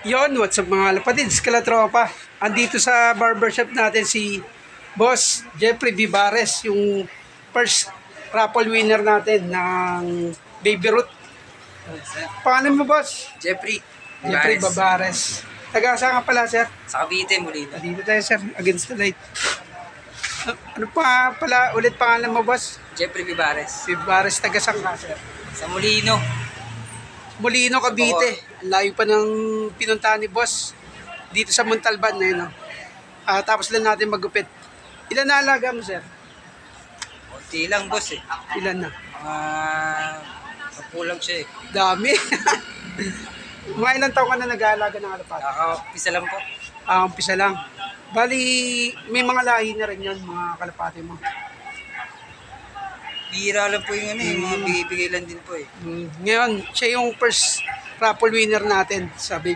Yon, what's up mga lapatids, kalatropa. Andito sa barbershop natin si Boss Jeffrey Vivares, yung first raffle winner natin ng Baby Ruth. Pangalan mo, Boss? Jeffrey Jeffrey Vivares. Taga saan ka pala, sir? Sa Cavite, Molino. Dito tayo, sir, against the light. Ano pa pala ulit pangalan mo, Boss? Jeffrey Vivares. Vivares, taga saan ka, sir? Sa Molino. Molino, Cavite. Ang layo pa ng pinuntahan ni Boss. Dito sa Montalban na yun. No? Tapos lang natin magupit. Ilan na alaga mo, sir? Kunti lang, boss eh. Ilan na? Kapulang siya eh. Dami. Mga ilang taon ka na nag-aalaga ng alapati? Nakakapisa lang po. Umpisa lang. Bali, may mga lahi na rin yan, mga kalapati mo. Bira lang po yung ano eh. Mga bigay-bigay lang din po eh. Ngayon, siya yung first raffle winner natin sa Baby.